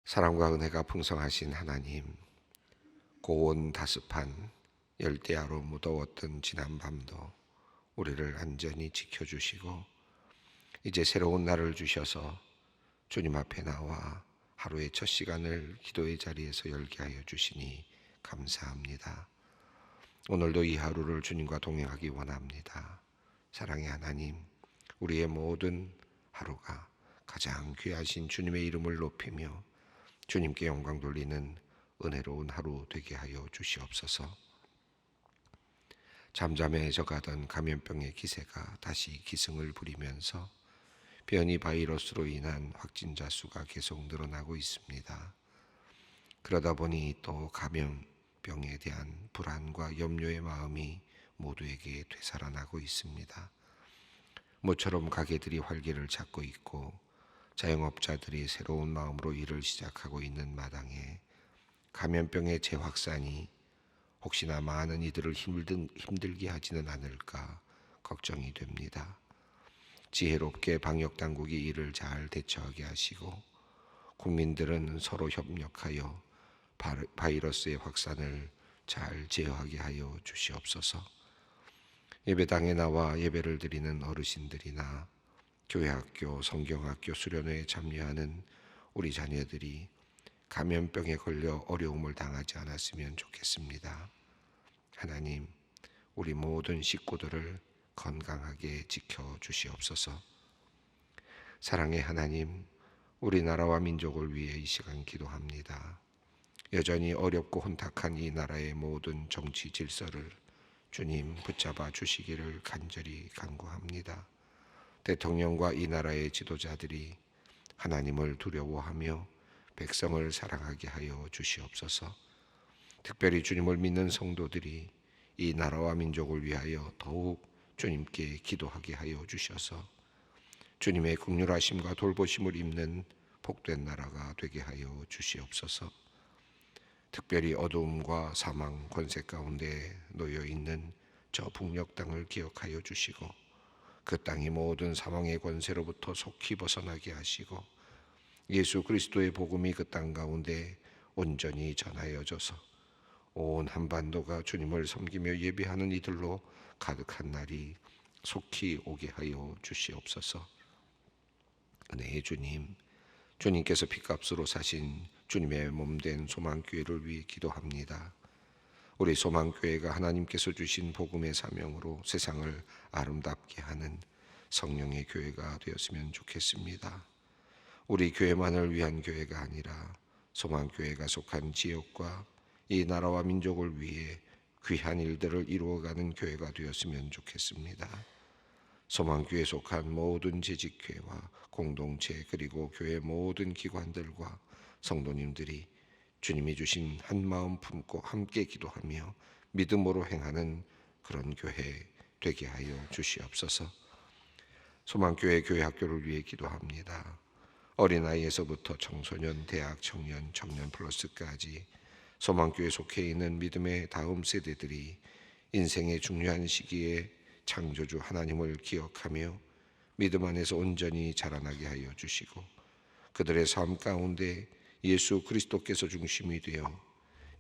사랑과 은혜가 풍성하신 하나님, 고온 다습한 열대야로 무더웠던 지난 밤도 우리를 안전히 지켜주시고 이제 새로운 날을 주셔서 주님 앞에 나와 하루의 첫 시간을 기도의 자리에서 열게 하여 주시니 감사합니다. 오늘도 이 하루를 주님과 동행하기 원합니다. 사랑의 하나님, 우리의 모든 하루가 가장 귀하신 주님의 이름을 높이며 주님께 영광 돌리는 은혜로운 하루 되게 하여 주시옵소서. 잠잠해져 가던 감염병의 기세가 다시 기승을 부리면서 변이 바이러스로 인한 확진자 수가 계속 늘어나고 있습니다. 그러다 보니 또 감염병에 대한 불안과 염려의 마음이 모두에게 되살아나고 있습니다. 모처럼 가게들이 활기를 찾고 있고 자영업자들이 새로운 마음으로 일을 시작하고 있는 마당에 감염병의 재확산이 혹시나 많은 이들을 힘들게 하지는 않을까 걱정이 됩니다. 지혜롭게 방역당국이 이를 잘 대처하게 하시고 국민들은 서로 협력하여 바이러스의 확산을 잘 제어하게 하여 주시옵소서. 예배당에 나와 예배를 드리는 어르신들이나 교회학교, 성경학교 수련회에 참여하는 우리 자녀들이 감염병에 걸려 어려움을 당하지 않았으면 좋겠습니다. 하나님, 우리 모든 식구들을 건강하게 지켜주시옵소서. 사랑의 하나님, 우리나라와 민족을 위해 이 시간 기도합니다. 여전히 어렵고 혼탁한 이 나라의 모든 정치 질서를 주님 붙잡아 주시기를 간절히 간구합니다. 대통령과 이 나라의 지도자들이 하나님을 두려워하며 백성을 사랑하게 하여 주시옵소서. 특별히 주님을 믿는 성도들이 이 나라와 민족을 위하여 더욱 주님께 기도하게 하여 주셔서 주님의 긍휼하심과 돌보심을 입는 복된 나라가 되게 하여 주시옵소서. 특별히 어두움과 사망 권세 가운데 놓여 있는 저 북녘 땅을 기억하여 주시고 그 땅이 모든 사망의 권세로부터 속히 벗어나게 하시고 예수 그리스도의 복음이 그 땅 가운데 온전히 전하여져서 온 한반도가 주님을 섬기며 예배하는 이들로 가득한 날이 속히 오게 하여 주시옵소서. 은혜의 주님, 주님께서 핏값으로 사신 주님의 몸된 소망교회를 위해 기도합니다. 우리 소망교회가 하나님께서 주신 복음의 사명으로 세상을 아름답게 하는 성령의 교회가 되었으면 좋겠습니다. 우리 교회만을 위한 교회가 아니라 소망교회가 속한 지역과 이 나라와 민족을 위해 귀한 일들을 이루어가는 교회가 되었으면 좋겠습니다. 소망교회에 속한 모든 재직교회와 공동체 그리고 교회 모든 기관들과 성도님들이 주님이 주신 한 마음 품고 함께 기도하며 믿음으로 행하는 그런 교회 되게 하여 주시옵소서. 소망교회 교회학교를 위해 기도합니다. 어린아이에서부터 청소년, 대학, 청년, 청년 플러스까지 소망교회에 속해 있는 믿음의 다음 세대들이 인생의 중요한 시기에 창조주 하나님을 기억하며 믿음 안에서 온전히 자라나게 하여 주시고 그들의 삶 가운데 예수 그리스도께서 중심이 되어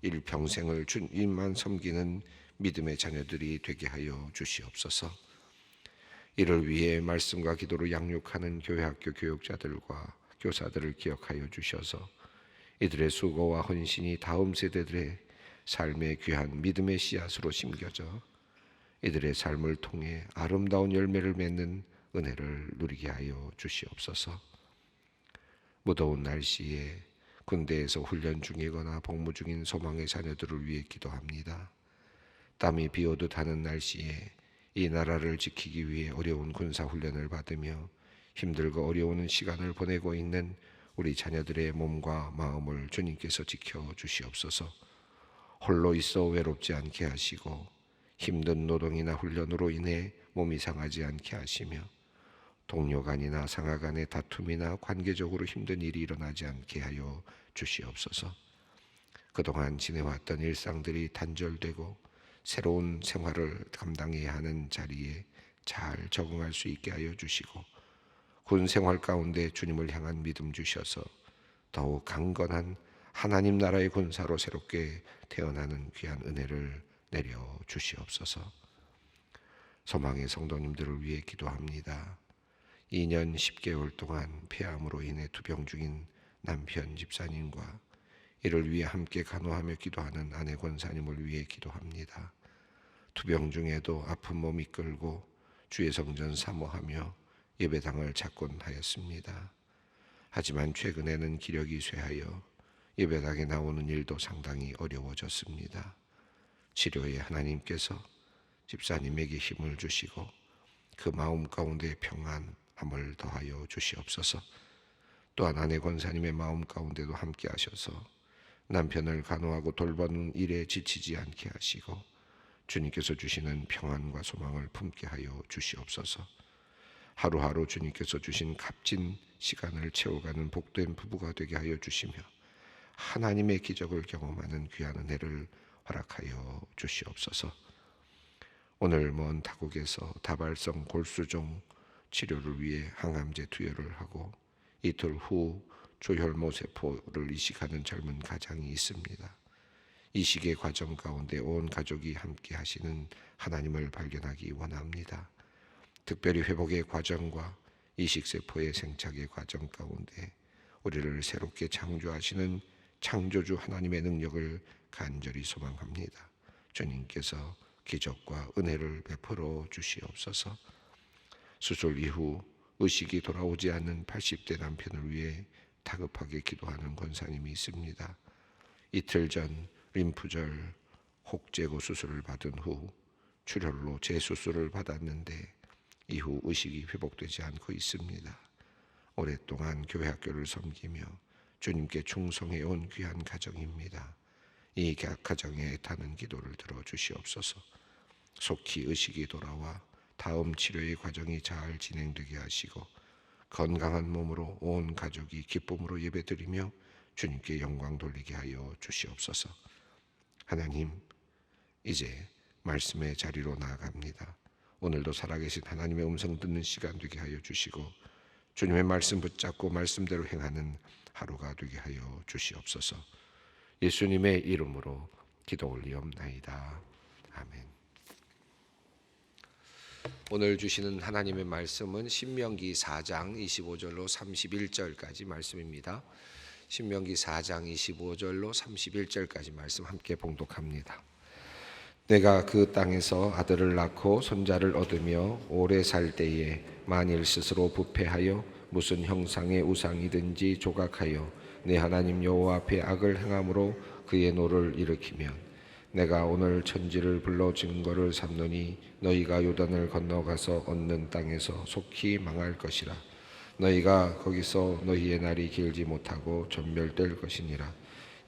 일평생을 주님만 섬기는 믿음의 자녀들이 되게 하여 주시옵소서. 이를 위해 말씀과 기도로 양육하는 교회학교 교육자들과 교사들을 기억하여 주셔서 이들의 수고와 헌신이 다음 세대들의 삶의 귀한 믿음의 씨앗으로 심겨져 이들의 삶을 통해 아름다운 열매를 맺는 은혜를 누리게 하여 주시옵소서. 무더운 날씨에 군대에서 훈련 중이거나 복무 중인 소망의 자녀들을 위해 기도합니다. 땀이 비오듯 하는 날씨에 이 나라를 지키기 위해 어려운 군사훈련을 받으며 힘들고 어려운 시간을 보내고 있는 우리 자녀들의 몸과 마음을 주님께서 지켜주시옵소서. 홀로 있어 외롭지 않게 하시고 힘든 노동이나 훈련으로 인해 몸이 상하지 않게 하시며 동료 간이나 상하 간의 다툼이나 관계적으로 힘든 일이 일어나지 않게 하여 주시옵소서. 그동안 지내왔던 일상들이 단절되고 새로운 생활을 감당해야 하는 자리에 잘 적응할 수 있게 하여 주시고 군 생활 가운데 주님을 향한 믿음 주셔서 더욱 강건한 하나님 나라의 군사로 새롭게 태어나는 귀한 은혜를 내려 주시옵소서. 소망의 성도님들을 위해 기도합니다. 2년 10개월 동안 폐암으로 인해 투병 중인 남편 집사님과 이를 위해 함께 간호하며 기도하는 아내 권사님을 위해 기도합니다. 투병 중에도 아픈 몸 이끌고 주의 성전 사모하며 예배당을 찾곤 하였습니다. 하지만 최근에는 기력이 쇠하여 예배당에 나오는 일도 상당히 어려워졌습니다. 치료에 하나님께서 집사님에게 힘을 주시고 그 마음 가운데 평안함을 더하여 주시옵소서. 또한 아내 권사님의 마음 가운데도 함께 하셔서 남편을 간호하고 돌보는 일에 지치지 않게 하시고 주님께서 주시는 평안과 소망을 품게 하여 주시옵소서. 하루하루 주님께서 주신 값진 시간을 채워가는 복된 부부가 되게 하여 주시며 하나님의 기적을 경험하는 귀한 은혜를 허락하여 주시옵소서. 오늘 먼 타국에서 다발성 골수종 치료를 위해 항암제 투여를 하고 이틀 후 조혈모 세포를 이식하는 젊은 가장이 있습니다. 이식의 과정 가운데 온 가족이 함께 하시는 하나님을 발견하기 원합니다. 특별히 회복의 과정과 이식세포의 생착의 과정 가운데 우리를 새롭게 창조하시는 창조주 하나님의 능력을 간절히 소망합니다. 주님께서 기적과 은혜를 베풀어 주시옵소서. 수술 이후 의식이 돌아오지 않는 80대 남편을 위해 다급하게 기도하는 권사님이 있습니다. 이틀 전 림프절 혹제고 수술을 받은 후 출혈로 재수술을 받았는데 이후 의식이 회복되지 않고 있습니다. 오랫동안 교회 학교를 섬기며 주님께 충성해온 귀한 가정입니다. 이 가정에 애타는 기도를 들어주시옵소서. 속히 의식이 돌아와 다음 치료의 과정이 잘 진행되게 하시고 건강한 몸으로 온 가족이 기쁨으로 예배드리며 주님께 영광 돌리게 하여 주시옵소서. 하나님, 이제 말씀의 자리로 나아갑니다. 오늘도 살아계신 하나님의 음성 듣는 시간 되게 하여 주시고 주님의 말씀 붙잡고 말씀대로 행하는 하루가 되게 하여 주시옵소서. 예수님의 이름으로 기도 올리옵나이다. 아멘. 오늘 주시는 하나님의 말씀은 신명기 4장 25절로 31절까지 말씀입니다. 신명기 4장 25절로 31절까지 말씀 함께 봉독합니다. 내가 그 땅에서 아들을 낳고 손자를 얻으며 오래 살 때에 만일 스스로 부패하여 무슨 형상의 우상이든지 조각하여 내 하나님 여호와 앞에 악을 행함으로 그의 노를 일으키면 내가 오늘 천지를 불러 증거를 삼노니 너희가 요단을 건너가서 얻는 땅에서 속히 망할 것이라. 너희가 거기서 너희의 날이 길지 못하고 전멸될 것이니라.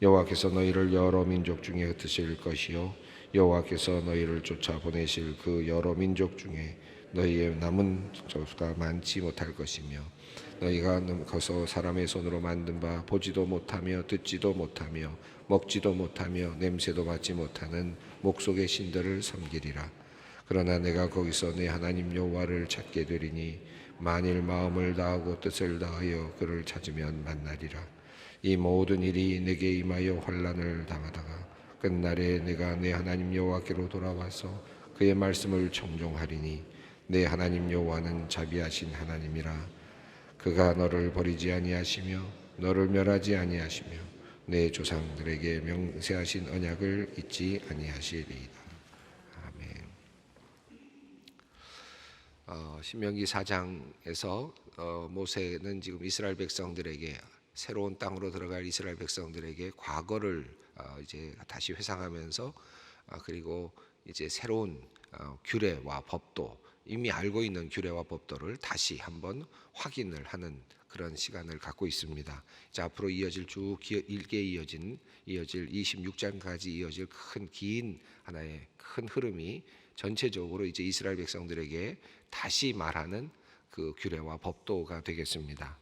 여호와께서 너희를 여러 민족 중에 흩으실 것이요 여호와께서 너희를 쫓아보내실 그 여러 민족 중에 너희의 남은 수가 많지 못할 것이며 너희가 거기서 사람의 손으로 만든 바 보지도 못하며 듣지도 못하며 먹지도 못하며 냄새도 맡지 못하는 목속의 신들을 섬기리라. 그러나 내가 거기서 내 하나님 여호와를 찾게 되리니 만일 마음을 다하고 뜻을 다하여 그를 찾으면 만나리라. 이 모든 일이 내게 임하여 환난을 당하다가 끝날에 내가 내 하나님 여호와께로 돌아와서 그의 말씀을 청종하리니 내 하나님 여호와는 자비하신 하나님이라. 그가 너를 버리지 아니하시며 너를 멸하지 아니하시며 내 조상들에게 명세하신 언약을 잊지 아니하시리이다. 아멘. 신명기 4장에서 모세는 지금 이스라엘 백성들에게 새로운 땅으로 들어갈 이스라엘 백성들에게 과거를 이제 다시 회상하면서 그리고 이제 새로운 규례와 법도 이미 알고 있는 규례와 법도를 다시 한번 확인을 하는 그런 시간을 갖고 있습니다. 자, 앞으로 이어질 쭉 길게 이어질 26장까지 이어질 긴 하나의 큰 흐름이 전체적으로 이제 이스라엘 백성들에게 다시 말하는 그 규례와 법도가 되겠습니다.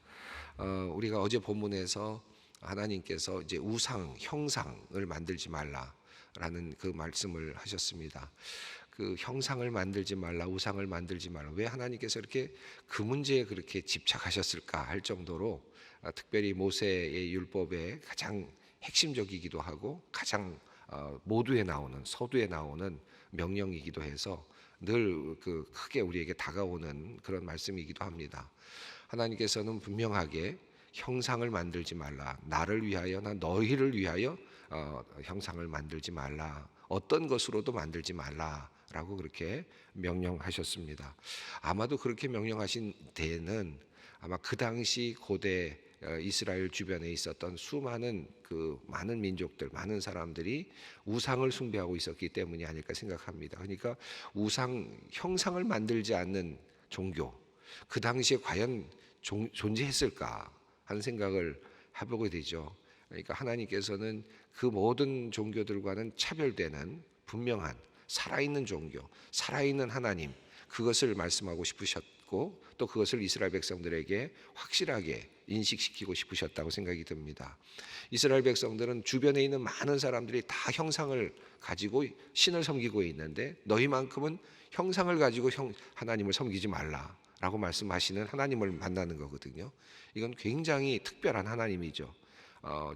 우리가 어제 본문에서 하나님께서 이제 우상, 형상을 만들지 말라라는 그 말씀을 하셨습니다. 그 형상을 만들지 말라, 우상을 만들지 말라. 왜 하나님께서 이렇게 그 문제에 그렇게 집착하셨을까 할 정도로 특별히 모세의 율법의 가장 핵심적이기도 하고 가장 모두에 나오는 서두에 나오는 명령이기도 해서 늘 그 크게 우리에게 다가오는 그런 말씀이기도 합니다. 하나님께서는 분명하게 형상을 만들지 말라. 나를 위하여, 나 너희를 위하여 형상을 만들지 말라. 어떤 것으로도 만들지 말라라고 그렇게 명령하셨습니다. 아마도 그렇게 명령하신 데에는 아마 그 당시 고대 이스라엘 주변에 있었던 수많은 그 많은 민족들, 많은 사람들이 우상을 숭배하고 있었기 때문이 아닐까 생각합니다. 그러니까 형상을 만들지 않는 종교, 그 당시에 과연 존재했을까 하는 생각을 해보게 되죠. 그러니까 하나님께서는 그 모든 종교들과는 차별되는 분명한 살아있는 종교, 살아있는 하나님, 그것을 말씀하고 싶으셨고 또 그것을 이스라엘 백성들에게 확실하게 인식시키고 싶으셨다고 생각이 듭니다. 이스라엘 백성들은 주변에 있는 많은 사람들이 다 형상을 가지고 신을 섬기고 있는데 너희만큼은 형상을 가지고 하나님을 섬기지 말라라고 말씀하시는 하나님을 만나는 거거든요. 이건 굉장히 특별한 하나님이죠.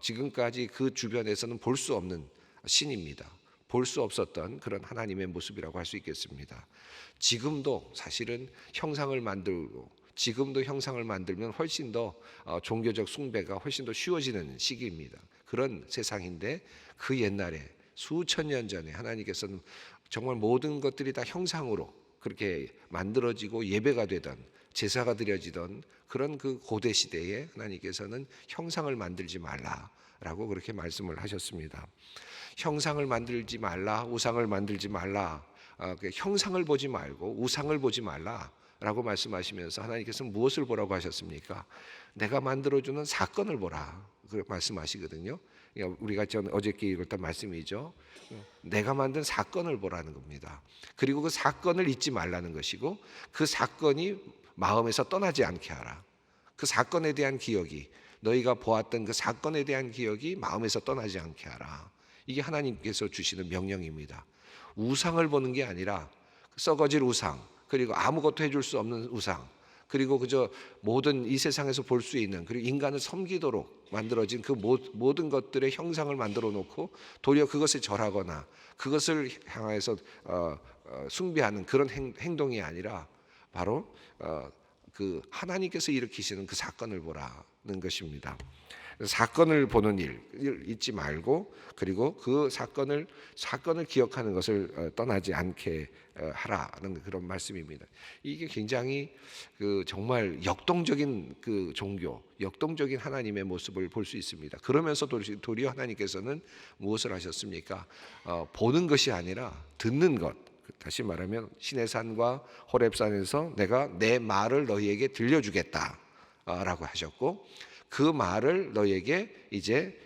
지금까지 그 주변에서는 볼 수 없는 신입니다. 볼 수 없었던 그런 하나님의 모습이라고 할 수 있겠습니다. 지금도 사실은 형상을 만들고 지금도 형상을 만들면 훨씬 더 종교적 숭배가 훨씬 더 쉬워지는 시기입니다. 그런 세상인데 그 옛날에 수천 년 전에 하나님께서는 정말 모든 것들이 다 형상으로 그렇게 만들어지고 예배가 되던 제사가 드려지던 그런 그 고대 시대에 하나님께서는 형상을 만들지 말라라고 그렇게 말씀을 하셨습니다. 형상을 만들지 말라, 우상을 만들지 말라, 형상을 보지 말고 우상을 보지 말라라고 말씀하시면서 하나님께서는 무엇을 보라고 하셨습니까? 내가 만들어주는 사건을 보라 그 말씀하시거든요. 우리가 어저께 읽었던 말씀이죠. 내가 만든 사건을 보라는 겁니다. 그리고 그 사건을 잊지 말라는 것이고 그 사건이 마음에서 떠나지 않게 하라. 그 사건에 대한 기억이 너희가 보았던 그 사건에 대한 기억이 마음에서 떠나지 않게 하라. 이게 하나님께서 주시는 명령입니다. 우상을 보는 게 아니라 썩어질 우상, 그리고 아무것도 해줄 수 없는 우상, 그리고 그저 모든 이 세상에서 볼 수 있는 그리고 인간을 섬기도록 만들어진 그 모든 것들의 형상을 만들어 놓고 도리어 그것에 절하거나 그것을 향해서 숭배하는 그런 행동이 아니라 바로 그 하나님께서 일으키시는 그 사건을 보라는 것입니다. 사건을 보는 일 잊지 말고 그리고 그 사건을 기억하는 것을 떠나지 않게 하라는 그런 말씀입니다. 이게 굉장히 그 정말 역동적인 그 종교, 역동적인 하나님의 모습을 볼 수 있습니다. 그러면서 도리어 하나님께서는 무엇을 하셨습니까? 보는 것이 아니라 듣는 것. 다시 말하면 시내산과 호렙산에서 내가 내 말을 너희에게 들려주겠다라고 하셨고 그 말을 너희에게 이제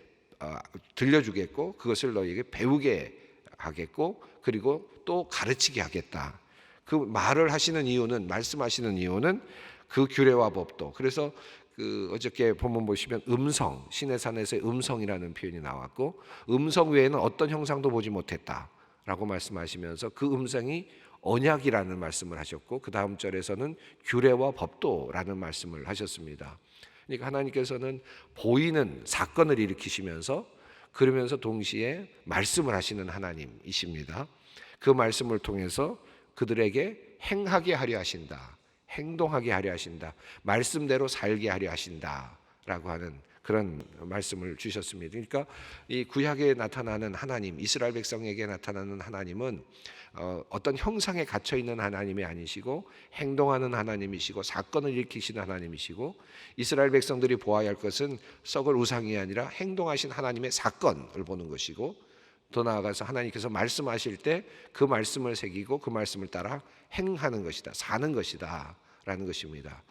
들려주겠고 그것을 너희에게 배우게 하겠고 그리고 또 가르치게 하겠다. 그 말을 하시는 이유는 말씀하시는 이유는 그 규례와 법도. 그래서 그 어저께 본문 보시면 음성 시내산에서의 음성이라는 표현이 나왔고 음성 외에는 어떤 형상도 보지 못했다라고 말씀하시면서 그 음성이 언약이라는 말씀을 하셨고 그 다음 절에서는 규례와 법도라는 말씀을 하셨습니다. 그러니까 하나님께서는 보이는 사건을 일으키시면서 그러면서 동시에 말씀을 하시는 하나님이십니다. 그 말씀을 통해서 그들에게 행하게 하려 하신다. 행동하게 하려 하신다. 말씀대로 살게 하려 하신다라고 하는 그런 말씀을 주셨습니다. 그러니까 이 구약에 나타나는 하나님, 이스라엘 백성에게 나타나는 하나님은 어떤 형상에 갇혀 있는 하나님이 아니시고 행동하는 하나님이시고 사건을 일으키시는 하나님이시고 이스라엘 백성들이 보아야 할 것은 썩을 우상이 아니라 행동하신 하나님의 사건을 보는 것이고 더 나아가서 하나님께서 말씀하실 때 그 말씀을 새기고 그 말씀을 따라 행하는 것이다, 사는 것이다 라는 것입니다.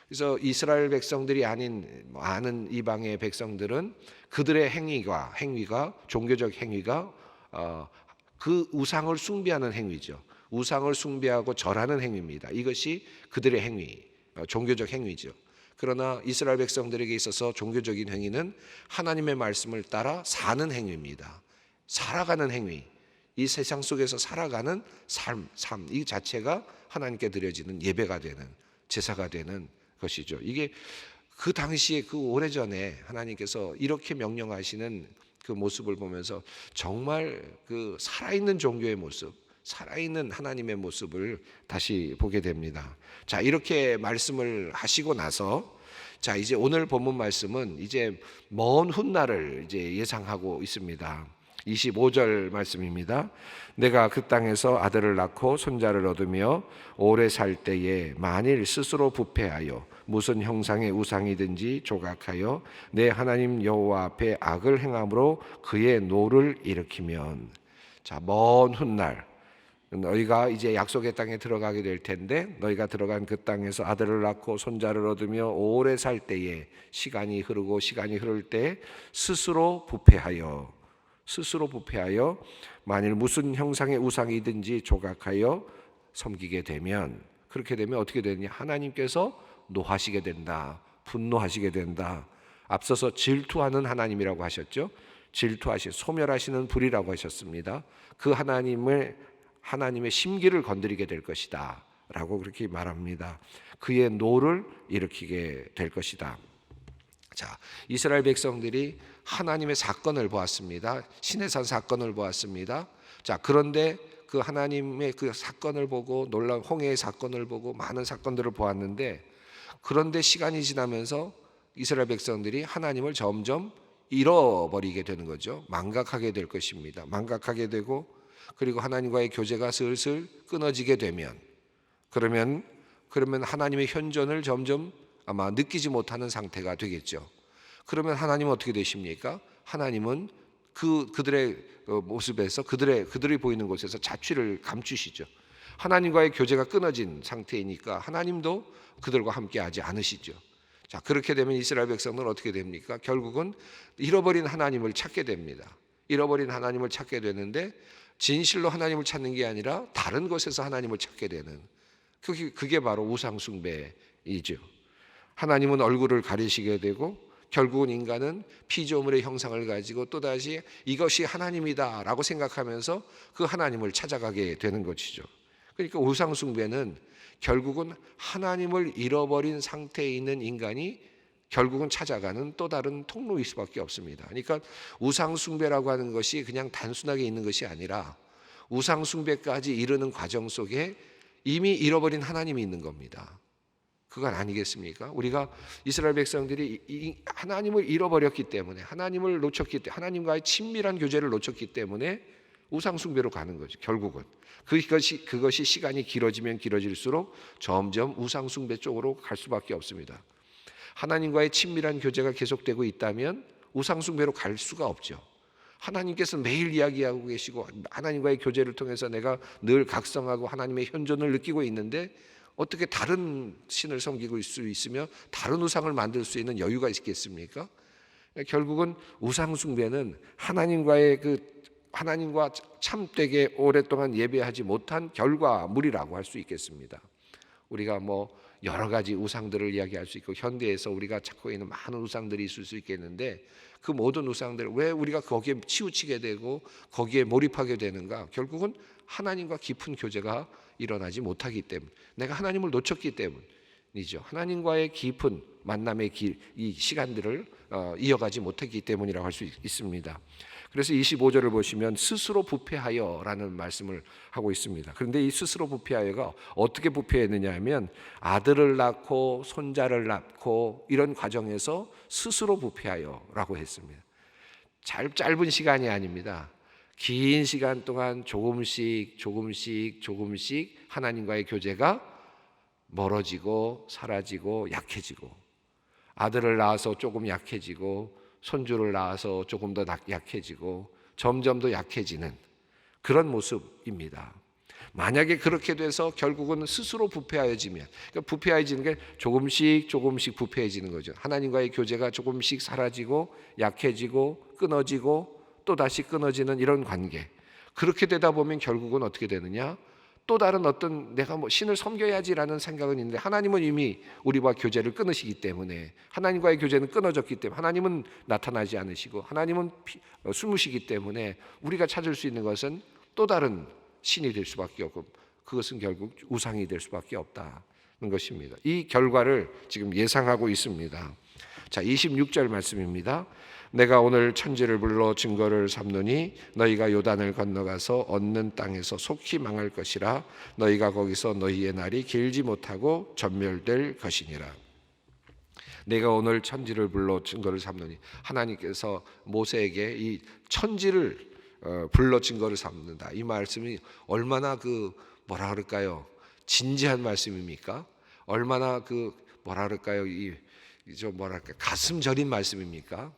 그래서 이스라엘 백성들이 아닌 많은 이방의 백성들은 그들의 행위가 종교적 행위가 그 우상을 숭배하는 행위죠. 우상을 숭배하고 절하는 행위입니다. 이것이 그들의 행위, 종교적 행위죠. 그러나 이스라엘 백성들에게 있어서 종교적인 행위는 하나님의 말씀을 따라 사는 행위입니다. 살아가는 행위, 이 세상 속에서 살아가는 삶 이 자체가 하나님께 드려지는 예배가 되는 제사가 되는 것이죠. 이게 그 당시에 그 오래전에 하나님께서 이렇게 명령하시는 그 모습을 보면서 정말 그 살아있는 종교의 모습, 살아있는 하나님의 모습을 다시 보게 됩니다. 자, 이렇게 말씀을 하시고 나서 자, 이제 오늘 본문 말씀은 이제 먼 훗날을 이제 예상하고 있습니다. 25절 말씀입니다. 내가 그 땅에서 아들을 낳고 손자를 얻으며 오래 살 때에 만일 스스로 부패하여 무슨 형상의 우상이든지 조각하여 내 하나님 여호와 앞에 악을 행함으로 그의 노를 일으키면, 자, 먼 훗날 너희가 이제 약속의 땅에 들어가게 될 텐데, 너희가 들어간 그 땅에서 아들을 낳고 손자를 얻으며 오래 살 때에 시간이 흐를 때 스스로 부패하여 만일 무슨 형상의 우상이든지 조각하여 섬기게 되면, 그렇게 되면 어떻게 되느냐? 하나님께서 노하시게 된다. 분노하시게 된다. 앞서서 질투하는 하나님이라고 하셨죠. 소멸하시는 불이라고 하셨습니다. 그 하나님의 심기를 건드리게 될 것이다 라고 그렇게 말합니다. 그의 노를 일으키게 될 것이다. 자, 이스라엘 백성들이 하나님의 사건을 보았습니다. 시내산 사건을 보았습니다. 자, 그런데 그 하나님의 그 사건을 보고, 놀라운 홍해의 사건을 보고 많은 사건들을 보았는데, 그런데 시간이 지나면서 이스라엘 백성들이 하나님을 점점 잃어버리게 되는 거죠. 망각하게 될 것입니다. 망각하게 되고, 그리고 하나님과의 교제가 슬슬 끊어지게 되면, 그러면 하나님의 현존을 점점 아마 느끼지 못하는 상태가 되겠죠. 그러면 하나님은 어떻게 되십니까? 하나님은 그들의 모습에서, 그들이 보이는 곳에서 자취를 감추시죠. 하나님과의 교제가 끊어진 상태이니까 하나님도 그들과 함께하지 않으시죠. 자, 그렇게 되면 이스라엘 백성들은 어떻게 됩니까? 결국은 잃어버린 하나님을 찾게 됩니다. 잃어버린 하나님을 찾게 되는데, 진실로 하나님을 찾는 게 아니라 다른 곳에서 하나님을 찾게 되는, 그게 바로 우상 숭배이죠. 하나님은 얼굴을 가리시게 되고, 결국은 인간은 피조물의 형상을 가지고 또다시 이것이 하나님이다 라고 생각하면서 그 하나님을 찾아가게 되는 것이죠. 그러니까 우상 숭배는 결국은 하나님을 잃어버린 상태에 있는 인간이 결국은 찾아가는 또 다른 통로일 수밖에 없습니다. 그러니까 우상 숭배라고 하는 것이 그냥 단순하게 있는 것이 아니라, 우상 숭배까지 이르는 과정 속에 이미 잃어버린 하나님이 있는 겁니다. 그건 아니겠습니까? 우리가 이스라엘 백성들이 하나님을 잃어버렸기 때문에, 하나님을 놓쳤기 때문에, 하나님과의 친밀한 교제를 놓쳤기 때문에 우상 숭배로 가는 거죠. 결국은 그것이 시간이 길어지면 길어질수록 점점 우상 숭배 쪽으로 갈 수밖에 없습니다. 하나님과의 친밀한 교제가 계속되고 있다면 우상 숭배로 갈 수가 없죠. 하나님께서 매일 이야기하고 계시고, 하나님과의 교제를 통해서 내가 늘 각성하고 하나님의 현존을 느끼고 있는데, 어떻게 다른 신을 섬기고 수 있으며 다른 우상을 만들 수 있는 여유가 있겠습니까? 결국은 우상 숭배는 하나님과 참되게 오랫동안 예배하지 못한 결과물이라고 할 수 있겠습니다. 우리가 여러 가지 우상들을 이야기할 수 있고, 현대에서 우리가 찾고 있는 많은 우상들이 있을 수 있겠는데, 그 모든 우상들, 왜 우리가 거기에 치우치게 되고 거기에 몰입하게 되는가? 결국은 하나님과 깊은 교제가 일어나지 못하기 때문, 내가 하나님을 놓쳤기 때문이죠. 하나님과의 깊은 만남의 이 시간들을 이어가지 못했기 때문이라고 할 수 있습니다. 그래서 25절을 보시면 스스로 부패하여라는 말씀을 하고 있습니다. 그런데 이 스스로 부패하여가 어떻게 부패했느냐 하면, 아들을 낳고 손자를 낳고 이런 과정에서 스스로 부패하여라고 했습니다. 짧은 시간이 아닙니다. 긴 시간 동안 조금씩 하나님과의 교제가 멀어지고 사라지고 약해지고, 아들을 낳아서 조금 약해지고, 손주를 낳아서 조금 더 약해지고, 점점 더 약해지는 그런 모습입니다. 만약에 그렇게 돼서 결국은 스스로 부패하여지면, 그러니까 부패해지는 게 조금씩 부패해지는 거죠. 하나님과의 교제가 조금씩 사라지고 약해지고 끊어지고 또 다시 끊어지는 이런 관계. 그렇게 되다 보면 결국은 어떻게 되느냐? 또 다른 어떤 내가 신을 섬겨야지라는 생각은 있는데, 하나님은 이미 우리와 교제를 끊으시기 때문에, 하나님과의 교제는 끊어졌기 때문에, 하나님은 나타나지 않으시고 하나님은 숨으시기 때문에 우리가 찾을 수 있는 것은 또 다른 신이 될 수밖에 없고, 그것은 결국 우상이 될 수밖에 없다는 것입니다. 이 결과를 지금 예상하고 있습니다. 자, 26절 말씀입니다. 내가 오늘 천지를 불러 증거를 삼노니 너희가 요단을 건너가서 얻는 땅에서 속히 망할 것이라. 너희가 거기서 너희의 날이 길지 못하고 전멸될 것이니라. 내가 오늘 천지를 불러 증거를 삼노니, 하나님께서 모세에게 이 천지를 불러 증거를 삼는다. 이 말씀이 얼마나 뭐라 그럴까요? 진지한 말씀입니까? 얼마나 뭐라 그럴까요? 가슴 저린 말씀입니까?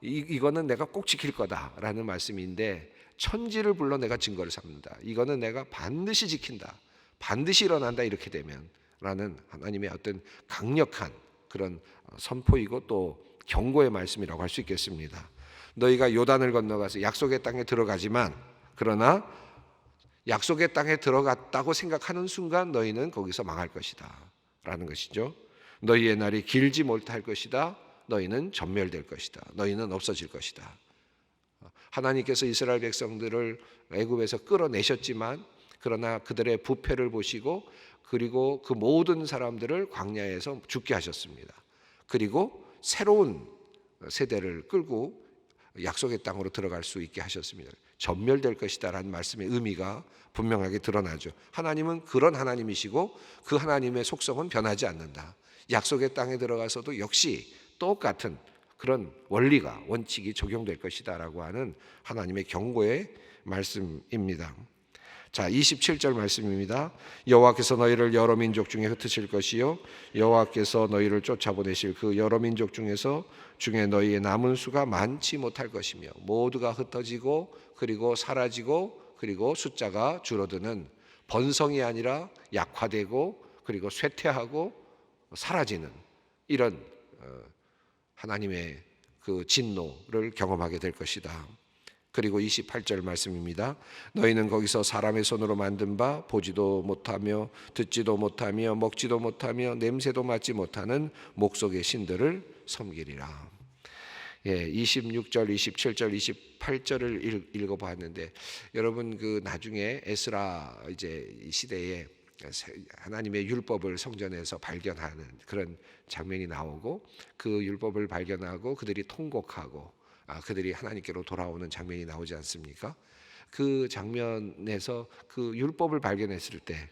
이거는 내가 꼭 지킬 거다라는 말씀인데, 천지를 불러 내가 증거를 삼는다. 이거는 내가 반드시 지킨다. 반드시 일어난다. 이렇게 되면라는 하나님의 어떤 강력한 그런 선포이고 또 경고의 말씀이라고 할 수 있겠습니다. 너희가 요단을 건너가서 약속의 땅에 들어가지만, 그러나 약속의 땅에 들어갔다고 생각하는 순간 너희는 거기서 망할 것이다 라는 것이죠. 너희의 날이 길지 못할 것이다. 너희는 전멸될 것이다. 너희는 없어질 것이다. 하나님께서 이스라엘 백성들을 애굽에서 끌어내셨지만, 그러나 그들의 부패를 보시고 그리고 그 모든 사람들을 광야에서 죽게 하셨습니다. 그리고 새로운 세대를 끌고 약속의 땅으로 들어갈 수 있게 하셨습니다. 전멸될 것이다라는 말씀의 의미가 분명하게 드러나죠. 하나님은 그런 하나님이시고 그 하나님의 속성은 변하지 않는다. 약속의 땅에 들어가서도 역시 똑같은 그런 원리가, 원칙이 적용될 것이다라고 하는 하나님의 경고의 말씀입니다. 자, 27절 말씀입니다. 여호와께서 너희를 여러 민족 중에 흩으실 것이요 여호와께서 너희를 쫓아보내실 그 여러 민족 중에 너희의 남은 수가 많지 못할 것이며, 모두가 흩어지고 그리고 사라지고 그리고 숫자가 줄어드는, 번성이 아니라 약화되고 그리고 쇠퇴하고 사라지는 이런 하나님의 그 진노를 경험하게 될 것이다. 그리고 28절 말씀입니다. 너희는 거기서 사람의 손으로 만든 바 보지도 못하며 듣지도 못하며 먹지도 못하며 냄새도 맡지 못하는 목석의 신들을 섬기리라. 26절, 27절, 28절을 읽어봤는데, 여러분 나중에 에스라 이제 시대에 하나님의 율법을 성전에서 발견하는 그런 장면이 나오고, 그 율법을 발견하고 그들이 통곡하고 그들이 하나님께로 돌아오는 장면이 나오지 않습니까? 그 장면에서 그 율법을 발견했을 때,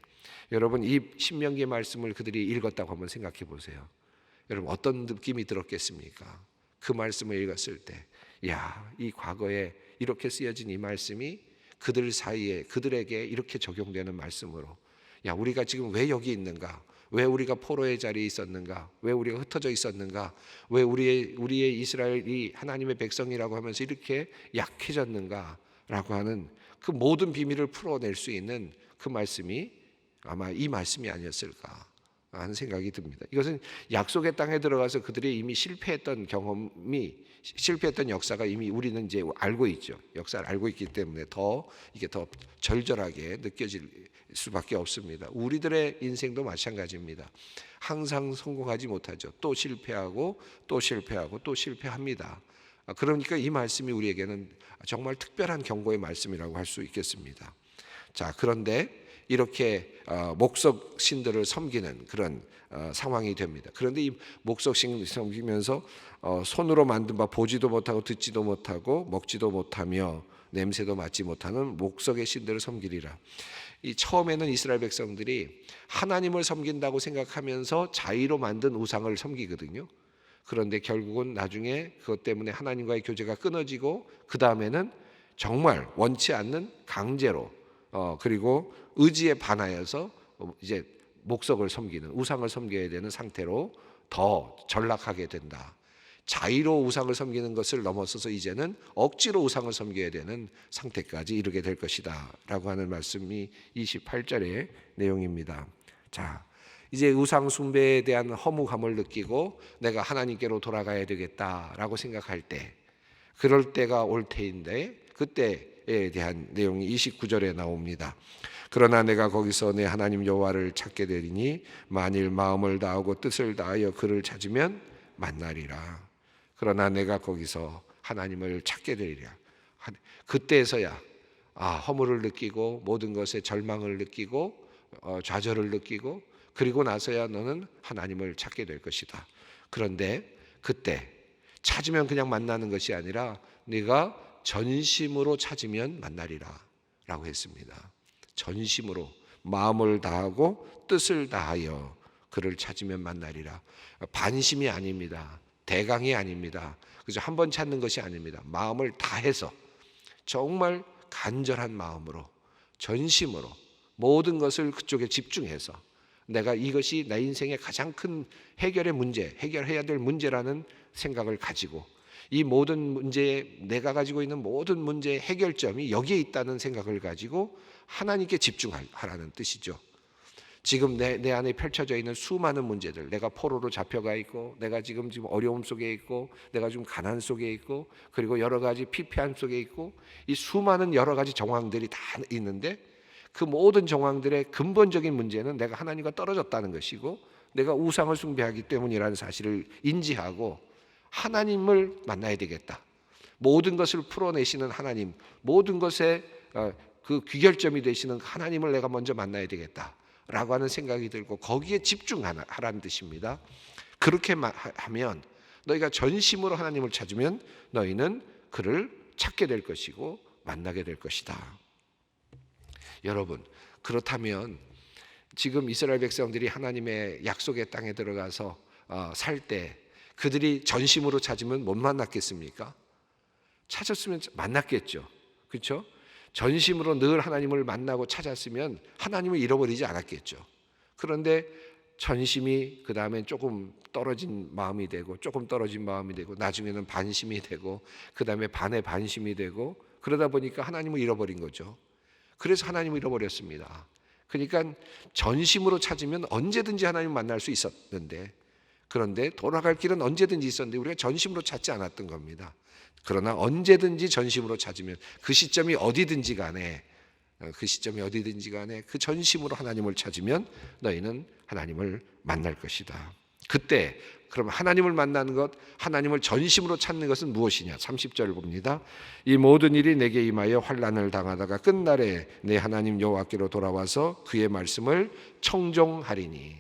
여러분 이 신명기의 말씀을 그들이 읽었다고 한번 생각해 보세요. 여러분 어떤 느낌이 들었겠습니까? 그 말씀을 읽었을 때, 이 과거에 이렇게 쓰여진 이 말씀이 그들 사이에, 그들에게 이렇게 적용되는 말씀으로, 우리가 지금 왜 여기 있는가? 왜 우리가 포로의 자리에 있었는가? 왜 우리가 흩어져 있었는가? 왜 우리의 이스라엘이 하나님의 백성이라고 하면서 이렇게 약해졌는가? 라고 하는 그 모든 비밀을 풀어낼 수 있는 그 말씀이 아마 이 말씀이 아니었을까 하는 생각이 듭니다. 이것은 약속의 땅에 들어가서 그들이 이미 실패했던 역사가 이미 우리는 이제 알고 있죠. 역사를 알고 있기 때문에 이게 더 절절하게 느껴질 수밖에 없습니다. 우리들의 인생도 마찬가지입니다. 항상 성공하지 못하죠. 또 실패하고 또 실패하고 또 실패합니다. 그러니까 이 말씀이 우리에게는 정말 특별한 경고의 말씀이라고 할 수 있겠습니다. 자, 그런데 이렇게 목석 신들을 섬기는 그런 상황이 됩니다. 그런데 이 목석 신을 섬기면서 손으로 만든 바 보지도 못하고 듣지도 못하고 먹지도 못하며 냄새도 맡지 못하는 목석의 신들을 섬기리라. 이 처음에는 이스라엘 백성들이 하나님을 섬긴다고 생각하면서 자의로 만든 우상을 섬기거든요. 그런데 결국은 나중에 그것 때문에 하나님과의 교제가 끊어지고, 그 다음에는 정말 원치 않는 강제로 그리고 의지에 반하여서 이제 목석을 섬기는, 우상을 섬겨야 되는 상태로 더 전락하게 된다. 자의로 우상을 섬기는 것을 넘어서서 이제는 억지로 우상을 섬겨야 되는 상태까지 이르게 될 것이다 라고 하는 말씀이 28절의 내용입니다. 자, 이제 우상 숭배에 대한 허무감을 느끼고 내가 하나님께로 돌아가야 되겠다라고 생각할 때, 그럴 때가 올 테인데, 그때에 대한 내용이 29절에 나옵니다. 그러나 내가 거기서 내 하나님 여호와를 찾게 되리니 만일 마음을 다하고 뜻을 다하여 그를 찾으면 만나리라. 그러나 내가 거기서 하나님을 찾게 되리라. 그때에서야 허물을 느끼고 모든 것에 절망을 느끼고 좌절을 느끼고, 그리고 나서야 너는 하나님을 찾게 될 것이다. 그런데 그때 찾으면 그냥 만나는 것이 아니라 네가 전심으로 찾으면 만나리라 라고 했습니다. 전심으로 마음을 다하고 뜻을 다하여 그를 찾으면 만나리라. 반심이 아닙니다. 대강이 아닙니다. 그래서 한 번 찾는 것이 아닙니다. 마음을 다해서 정말 간절한 마음으로 전심으로 모든 것을 그쪽에 집중해서 내가 이것이 내 인생의 가장 큰 해결의 문제, 해결해야 될 문제라는 생각을 가지고 이 모든 문제에 내가 가지고 있는 모든 문제의 해결점이 여기에 있다는 생각을 가지고 하나님께 집중하라는 뜻이죠. 지금 내 안에 펼쳐져 있는 수많은 문제들, 내가 포로로 잡혀가 있고, 내가 지금 어려움 속에 있고, 내가 지금 가난 속에 있고, 그리고 여러 가지 피폐함 속에 있고, 이 수많은 여러 가지 정황들이 다 있는데 그 모든 정황들의 근본적인 문제는 내가 하나님과 떨어졌다는 것이고 내가 우상을 숭배하기 때문이라는 사실을 인지하고 하나님을 만나야 되겠다. 모든 것을 풀어내시는 하나님, 모든 것의 그 귀결점이 되시는 하나님을 내가 먼저 만나야 되겠다 라고 하는 생각이 들고 거기에 집중하라는 뜻입니다. 그렇게 하면 너희가 전심으로 하나님을 찾으면 너희는 그를 찾게 될 것이고 만나게 될 것이다. 여러분, 그렇다면 지금 이스라엘 백성들이 하나님의 약속의 땅에 들어가서 살 때 그들이 전심으로 찾으면 못 만났겠습니까? 찾았으면 만났겠죠. 그렇죠? 전심으로 늘 하나님을 만나고 찾았으면 하나님을 잃어버리지 않았겠죠. 그런데 전심이 그 다음에 조금 떨어진 마음이 되고 조금 떨어진 마음이 되고 나중에는 반심이 되고 그 다음에 반의 반심이 되고 그러다 보니까 하나님을 잃어버린 거죠. 그래서 하나님을 잃어버렸습니다. 그러니까 전심으로 찾으면 언제든지 하나님을 만날 수 있었는데 그런데 돌아갈 길은 언제든지 있었는데 우리가 전심으로 찾지 않았던 겁니다. 그러나 언제든지 전심으로 찾으면 그 시점이 어디든지 간에 그 전심으로 하나님을 찾으면 너희는 하나님을 만날 것이다. 그때 그럼 하나님을 만나는 것, 하나님을 전심으로 찾는 것은 무엇이냐? 30절 봅니다. 이 모든 일이 내게 임하여 환난을 당하다가 끝날에 내 하나님 여호와께로 돌아와서 그의 말씀을 청종하리니.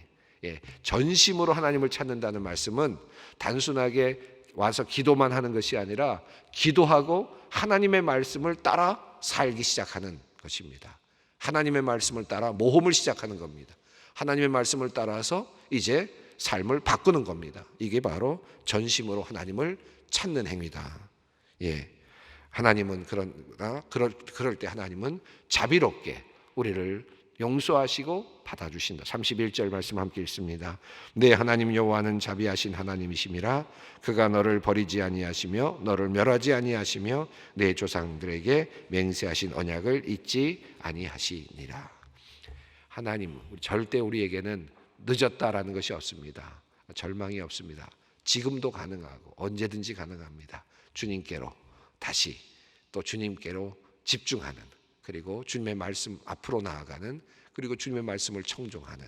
전심으로 하나님을 찾는다는 말씀은 단순하게 와서 기도만 하는 것이 아니라 기도하고 하나님의 말씀을 따라 살기 시작하는 것입니다. 하나님의 말씀을 따라 모험을 시작하는 겁니다. 하나님의 말씀을 따라서 이제 삶을 바꾸는 겁니다. 이게 바로 전심으로 하나님을 찾는 행위다. 하나님은 그럴 때 하나님은 자비롭게 우리를 용서하시고 받아주신다. 31절 말씀 함께 읽습니다. 내 하나님 여호와는 자비하신 하나님이심이라 그가 너를 버리지 아니하시며 너를 멸하지 아니하시며 내 조상들에게 맹세하신 언약을 잊지 아니하시니라. 하나님 절대 우리에게는 늦었다라는 것이 없습니다. 절망이 없습니다. 지금도 가능하고 언제든지 가능합니다. 주님께로 다시 또 주님께로 집중하는 그리고 주님의 말씀 앞으로 나아가는 그리고 주님의 말씀을 청종하는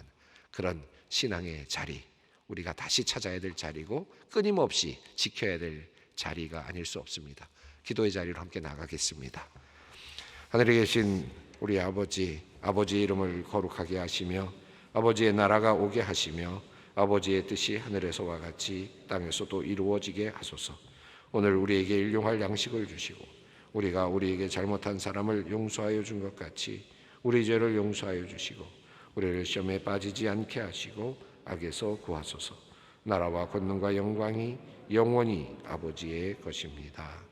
그런 신앙의 자리 우리가 다시 찾아야 될 자리고 끊임없이 지켜야 될 자리가 아닐 수 없습니다. 기도의 자리로 함께 나가겠습니다. 하늘에 계신 우리 아버지의 이름을 거룩하게 하시며 아버지의 나라가 오게 하시며 아버지의 뜻이 하늘에서와 같이 땅에서도 이루어지게 하소서. 오늘 우리에게 일용할 양식을 주시고 우리가 우리에게 잘못한 사람을 용서하여 준 것 같이 우리 죄를 용서하여 주시고 우리를 시험에 빠지지 않게 하시고 악에서 구하소서. 나라와 권능과 영광이 영원히 아버지의 것입니다.